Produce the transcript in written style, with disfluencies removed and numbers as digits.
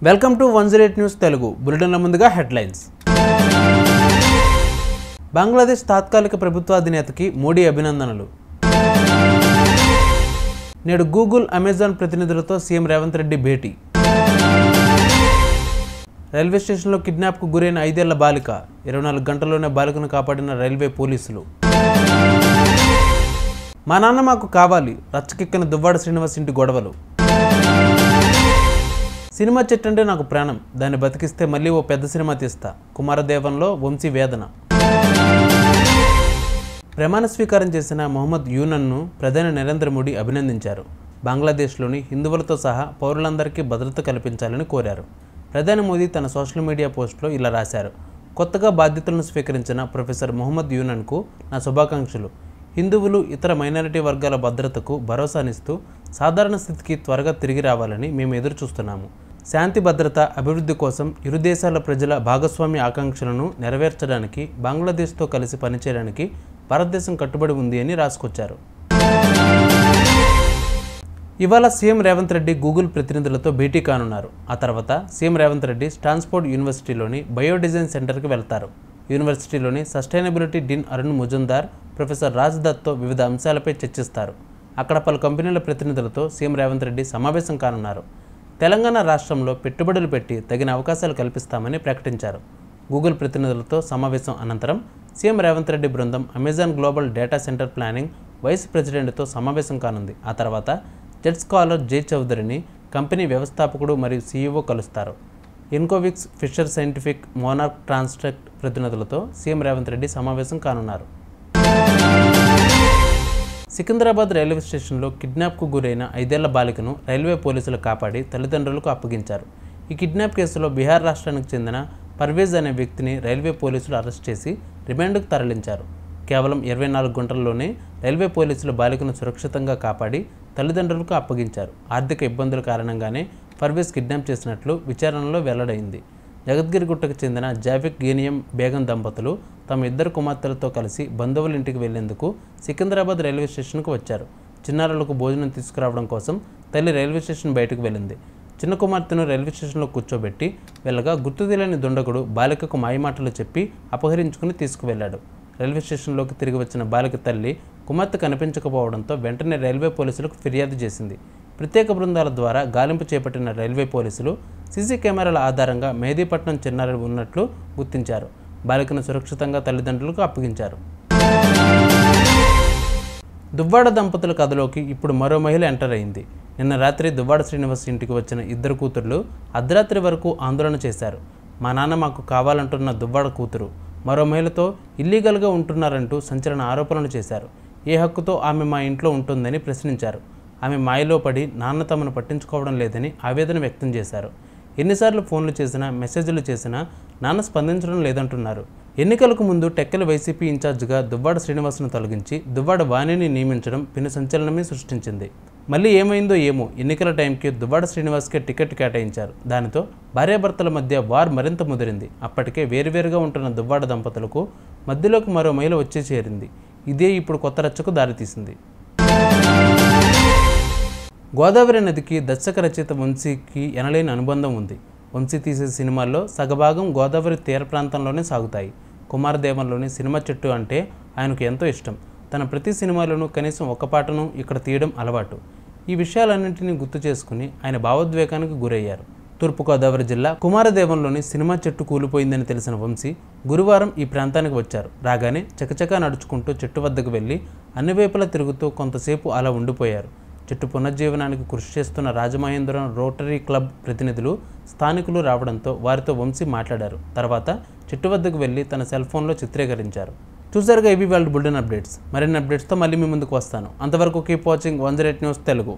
Welcome to 108 news Telugu బులెటిన్ల ముందుగా headlines. Bangladesh తాత్కాలిక ప్రభుత్వ అధినేతకి మోడీ అభినందనలు. నేడు గూగుల్, అమెజాన్ ప్రతినిధులతో సీఎం రేవంత్ రెడ్డి భేటీ. రైల్వే స్టేషన్లో కిడ్నాప్కు గురైన 5 ఏళ్ల బాలిక, 24 గంటల్లోనే బాలికను కాపాడిన రైల్వే పోలీసులు. మా నాన్న మాకు కావాలి, రచ్చకెక్కిన దువ్వాడ శ్రీనివాస్ ఇంటి గొడవలు. సినిమా చెట్టు అంటే నాకు ప్రాణం, దాన్ని బతికిస్తే మళ్ళీ ఓ పెద్ద సినిమా తీస్తా, కుమారదేవంలో వంశీ వేదన. ప్రమాణ స్వీకారం చేసిన మొహమ్మద్ యూనన్ను ప్రధాని నరేంద్ర మోడీ అభినందించారు. బంగ్లాదేశ్లోని హిందువులతో సహా పౌరులందరికీ భద్రత కల్పించాలని కోరారు. ప్రధాని మోదీ తన సోషల్ మీడియా పోస్టులో ఇలా రాశారు: కొత్తగా బాధ్యతలను స్వీకరించిన ప్రొఫెసర్ మొహమ్మద్ యూనన్కు నా శుభాకాంక్షలు. హిందువులు, ఇతర మైనారిటీ వర్గాల భద్రతకు భరోసానిస్తూ సాధారణ స్థితికి త్వరగా తిరిగి రావాలని మేము ఎదురు చూస్తున్నాము. శాంతి, భద్రత, అభివృద్ధి కోసం ఇరు దేశాల ప్రజల భాగస్వామ్య ఆకాంక్షలను నెరవేర్చడానికి బంగ్లాదేశ్తో కలిసి పనిచేయడానికి భారతదేశం కట్టుబడి ఉంది అని రాసుకొచ్చారు. ఇవాళ సీఎం రేవంత్ రెడ్డి గూగుల్ ప్రతినిధులతో భేటీ కానున్నారు. ఆ తర్వాత సీఎం రేవంత్ రెడ్డి స్టాన్ఫోర్డ్ యూనివర్సిటీలోని బయోడిజైన్ సెంటర్కి వెళ్తారు. యూనివర్సిటీలోని sustainability dean Arun Mujumdar, professor Raj దత్తో వివిధ అంశాలపై చర్చిస్తారు. అక్కడ పలు కంపెనీల ప్రతినిధులతో సీఎం రేవంత్ రెడ్డి సమావేశం కానున్నారు. తెలంగాణ రాష్ట్రంలో పెట్టుబడులు పెట్టి తగిన అవకాశాలు కల్పిస్తామని ప్రకటించారు. గూగుల్ ప్రతినిధులతో సమావేశం అనంతరం సీఎం రేవంత్ రెడ్డి బృందం Amazon global data centre planning vice ప్రెసిడెంట్తో సమావేశం కానుంది. ఆ తర్వాత జెట్ స్కాలర్ జై చౌదరిని, కంపెనీ వ్యవస్థాపకుడు మరియు సీఈఓ కలుస్తారు. ఇన్కోవిక్స్, ఫిషర్ సైంటిఫిక్, మోనార్క్ ట్రాన్స్ట్రక్ట్ ప్రతినిధులతో సీఎం రేవంత్ రెడ్డి సమావేశం కానున్నారు. సికింద్రాబాద్ రైల్వే స్టేషన్లో కిడ్నాప్కు గురైన 5 ఏళ్ల బాలికను రైల్వే పోలీసులు కాపాడి తల్లిదండ్రులకు అప్పగించారు. ఈ కిడ్నాప్ కేసులో బీహార్ రాష్ట్రానికి చెందిన పర్వేజ్ అనే వ్యక్తిని రైల్వే పోలీసులు అరెస్ట్ చేసి రిమాండ్కు తరలించారు. కేవలం 24 గంటల్లోనే రైల్వే పోలీసులు బాలికను సురక్షితంగా కాపాడి తల్లిదండ్రులకు అప్పగించారు. ఆర్థిక ఇబ్బందుల కారణంగానే పర్వేజ్ కిడ్నాప్ చేసినట్లు విచారణలో వెల్లడైంది. జగద్గిరిగుట్టకు చెందిన జాఫిక్ గేనియం బేగం దంపతులు తమ 2 కుమార్తెలతో కలిసి బంధువుల ఇంటికి వెళ్లేందుకు సికింద్రాబాద్ రైల్వే స్టేషన్కు వచ్చారు. చిన్నారులకు భోజనం తీసుకురావడం కోసం తల్లి రైల్వే స్టేషన్ బయటకు వెళ్ళింది. చిన్న కుమార్తెను రైల్వే స్టేషన్లో కూర్చోబెట్టి వెళ్ళగా గుర్తు తెలియని దుండగుడు బాలికకు మాయమాటలు చెప్పి అపహరించుకుని తీసుకువెళ్లాడు. రైల్వే స్టేషన్లోకి తిరిగి వచ్చిన బాలిక తల్లి కుమార్తె కనిపించకపోవడంతో వెంటనే రైల్వే పోలీసులకు ఫిర్యాదు చేసింది. ప్రత్యేక బృందాల ద్వారా గాలింపు చేపట్టిన రైల్వే పోలీసులు సీసీ కెమెరాల ఆధారంగా మెహదీపట్నం చిన్నారి ఉన్నట్లు గుర్తించారు. బాలికను సురక్షితంగా తల్లిదండ్రులకు అప్పగించారు. దువ్వాడ దంపతుల కథలోకి ఇప్పుడు మరో మహిళ ఎంటర్ అయింది. నిన్న రాత్రి దువ్వాడ శ్రీనివాస్ ఇంటికి వచ్చిన 2 కూతుర్లు అర్ధరాత్రి వరకు ఆందోళన చేశారు. మా నాన్న మాకు కావాలంటున్న దువ్వాడ కూతురు మరో మహిళతో ఇల్లీగల్గా ఉంటున్నారంటూ సంచలన ఆరోపణలు చేశారు. ఏ హక్కుతో ఆమె మా ఇంట్లో ఉంటుందని ప్రశ్నించారు. ఆమె మాయలో పడి నాన్న తమను పట్టించుకోవడం లేదని ఆవేదన వ్యక్తం చేశారు. ఎన్నిసార్లు ఫోన్లు చేసినా, మెసేజ్లు చేసినా నాన్న స్పందించడం లేదంటున్నారు. ఎన్నికలకు ముందు టెక్కలి వైసీపీ ఇన్ఛార్జిగా దువ్వాడ శ్రీనివాస్ను తొలగించి దువ్వాడ వాణిని నియమించడం పెను సంచలనమే సృష్టించింది. మళ్ళీ ఏమైందో ఏమో, ఎన్నికల టైంకి దువ్వాడ శ్రీనివాస్కే టికెట్ కేటాయించారు. దానితో భార్యాభర్తల మధ్య వార్ మరింత ముదిరింది. అప్పటికే వేరువేరుగా ఉంటున్న దువ్వాడ దంపతులకు మధ్యలోకి మరో మహిళ వచ్చి చేరింది. ఇదే ఇప్పుడు కొత్త రచ్చకు దారితీసింది. గోదావరి నదికి దర్శక రచయిత వంశీకి ఎనలేని అనుబంధం ఉంది. వంశీ తీసే సినిమాల్లో సగభాగం గోదావరి తీర ప్రాంతంలోనే సాగుతాయి. కుమారదేవంలోని సినిమా చెట్టు అంటే ఆయనకు ఎంతో ఇష్టం. తన ప్రతి సినిమాలోనూ కనీసం ఒక పాటను ఇక్కడ తీయడం అలవాటు. ఈ విషయాలన్నింటినీ గుర్తు చేసుకుని ఆయన భావోద్వేగానికి గురయ్యారు. తూర్పుగోదావరి జిల్లా కుమారదేవంలోని సినిమా చెట్టు కూలిపోయిందని తెలిసిన వంశీ గురువారం ఈ ప్రాంతానికి వచ్చారు. రాగానే చకచకా నడుచుకుంటూ చెట్టు వద్దకు వెళ్ళి అన్ని వైపులా తిరుగుతూ కొంతసేపు అలా ఉండిపోయారు. చెట్టు పునర్జీవనానికి కృషి చేస్తున్న రాజమహేంద్రం రోటరీ క్లబ్ ప్రతినిధులు, స్థానికులు రావడంతో వారితో వంశీ మాట్లాడారు. తర్వాత చెట్టు వద్దకు వెళ్ళి తన సెల్ ఫోన్లో చిత్రీకరించారు. చూసారుగా ఇవి వాళ్ళ బులెటిన్ అప్డేట్స్. మరిన్ని అప్డేట్స్తో మళ్ళీ మీ ముందుకు వస్తాను. అంతవరకు కీప్ వాచింగ్ 108 న్యూస్ తెలుగు.